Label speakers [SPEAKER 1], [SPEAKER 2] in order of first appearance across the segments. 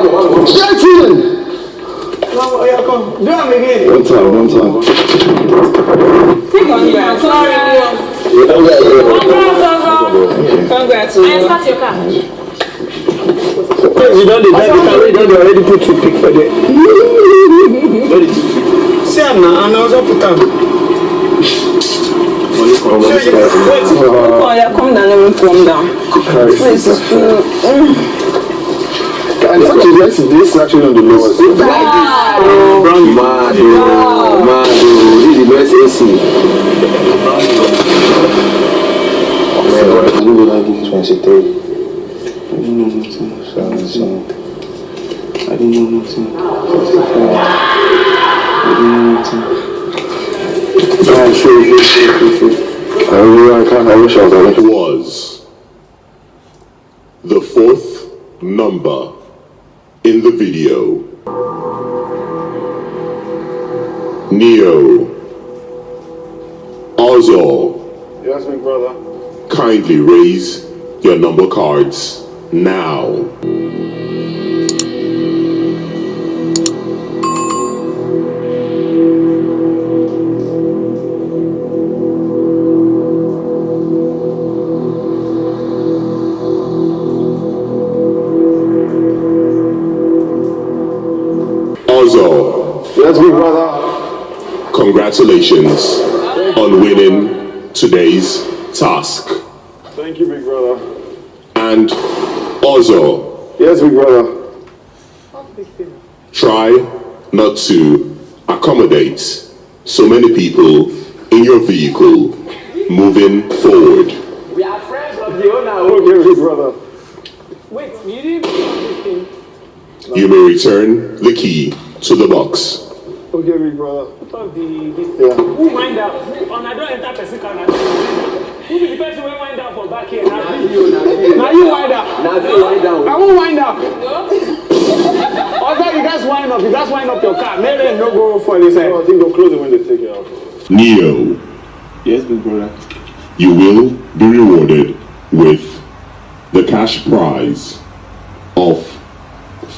[SPEAKER 1] Do them again.
[SPEAKER 2] One time.
[SPEAKER 3] Congrats. Sorry. Congrats. And start your car.
[SPEAKER 1] You don't already put to pick for them. See, and also put them.
[SPEAKER 3] Come down, let me calm down. Please.
[SPEAKER 2] And this is actually on the lowest. Mad, this is the best AC. I don't know like this 23. I didn't know nothing. I didn't know nothing. I wish I was
[SPEAKER 4] the fourth number in the video. Neo, OZO.
[SPEAKER 2] Yes, big brother.
[SPEAKER 4] Kindly raise your number cards now. OZO.
[SPEAKER 2] Yes, big brother.
[SPEAKER 4] Congratulations on winning today's task.
[SPEAKER 2] Thank you, big brother.
[SPEAKER 4] And OZO.
[SPEAKER 2] Yes, big brother.
[SPEAKER 4] Try not to accommodate so many people in your vehicle moving forward.
[SPEAKER 1] We are friends of the owner.
[SPEAKER 2] Okay, big brother.
[SPEAKER 1] Wait, you didn't put this thing.
[SPEAKER 4] You may return the key to the box.
[SPEAKER 2] Okay, big brother.
[SPEAKER 1] Put on this.
[SPEAKER 2] Yeah.
[SPEAKER 1] Who wind up? On I don't enter person can. Who be the person who wind up for back here? Now you wind up. I won't wind up. Also, you guys wind up. You guys wind up your car. Maybe no go for this.
[SPEAKER 2] No, I think they'll close it when they take it out.
[SPEAKER 4] Neo,
[SPEAKER 2] Yes, big brother.
[SPEAKER 4] you will be rewarded with the cash prize of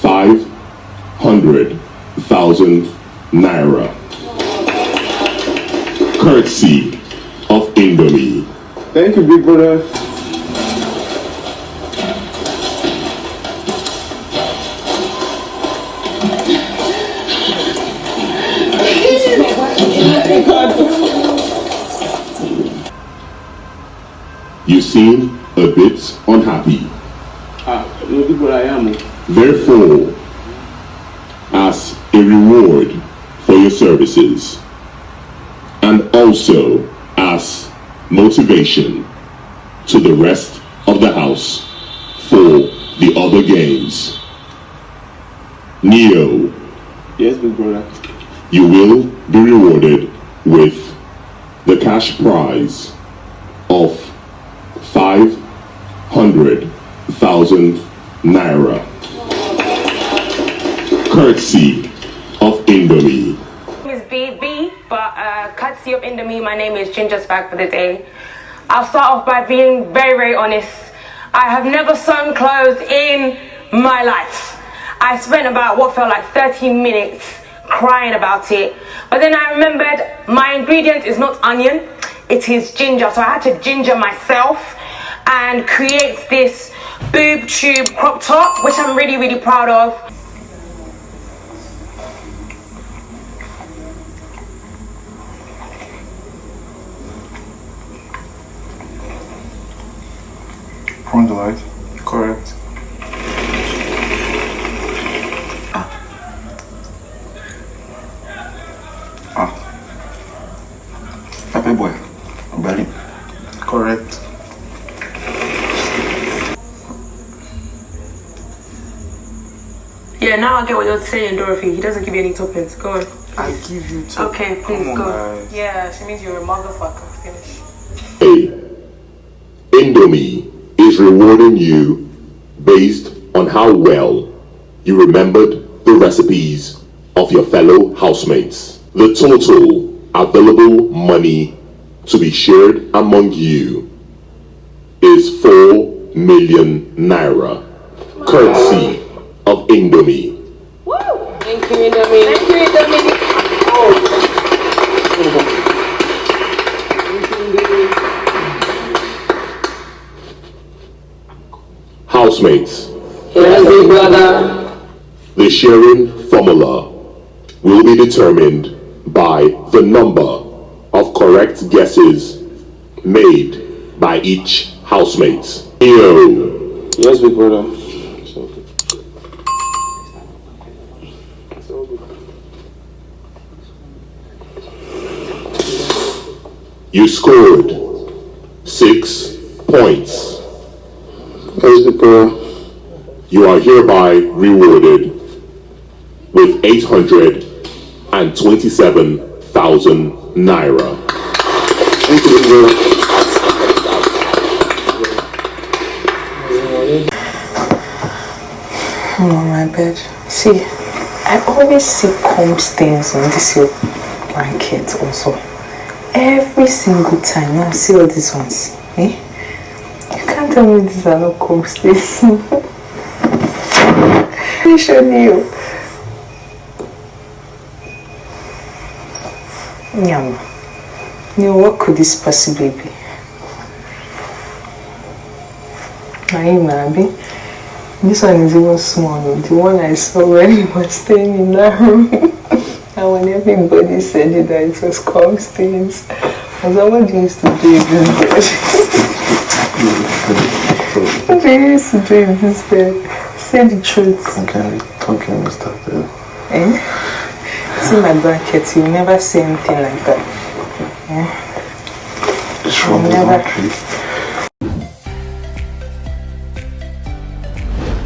[SPEAKER 4] 500,000 NAIRA, courtesy of INDOMIE.
[SPEAKER 2] Thank you, big brother.
[SPEAKER 4] You seem a bit unhappy.
[SPEAKER 2] No, big brother, I am.
[SPEAKER 4] Therefore, as a reward for your services, and also as motivation to the rest of the house for the other games, Neo,
[SPEAKER 2] Yes, big brother.
[SPEAKER 4] you will be rewarded with the cash prize of 500,000 NAIRA, courtesy of INDOMIE.
[SPEAKER 5] My name is BB, but courtesy of INDOMIE, my name is Ginger's back for the day. I'll start off by being very, very honest. I have never sewn clothes in my life. I spent about what felt like 30 minutes crying about it. But then I remembered my ingredient is not onion, it is ginger. So I had to ginger myself and create this boob tube crop top, which I'm really, really proud of.
[SPEAKER 2] Prawn delight. Correct. Pepper boy. Belly. Correct.
[SPEAKER 5] Yeah, now I get what you're saying, Dorothy. He doesn't give you any toppings. Go on.
[SPEAKER 2] I give you two.
[SPEAKER 5] Okay, please
[SPEAKER 2] Come on,
[SPEAKER 5] go.
[SPEAKER 2] guys.
[SPEAKER 5] Yeah, she means you're a motherfucker. Finish.
[SPEAKER 4] Hey, INDOMIE is rewarding you based on how well you remembered the recipes of your fellow housemates. The total available money to be shared among you is 4 million NAIRA, courtesy of Indomie.
[SPEAKER 3] Woo! Thank you, Indomie. Thank you, Indomie.
[SPEAKER 4] Housemates,
[SPEAKER 3] Yes, big brother.
[SPEAKER 4] the sharing formula will be determined by the number of correct guesses made by each housemate. Yo.
[SPEAKER 2] Yes, big brother.
[SPEAKER 4] You scored 6 points.
[SPEAKER 2] Yes, big brother.
[SPEAKER 4] You are hereby rewarded with 827,000 naira.
[SPEAKER 2] Thank you, big brother.
[SPEAKER 3] I'm on my bed. See, I always see comb stains on this your blanket also. Every single time. Now see all these ones. Eh? You can't tell me these are not comb stains. I show you. Nyam. What could this possibly be? Naima, this one is even smaller. The one I saw when we were staying in that room. And when everybody said it, that it was comb stains. I was like, what do you used to do in this bed? What do you used to do in this bed? Say the truth.
[SPEAKER 2] Don't get me started.
[SPEAKER 3] Eh? See my blanket, you never say anything like that. Eh?
[SPEAKER 2] It's from the laundry.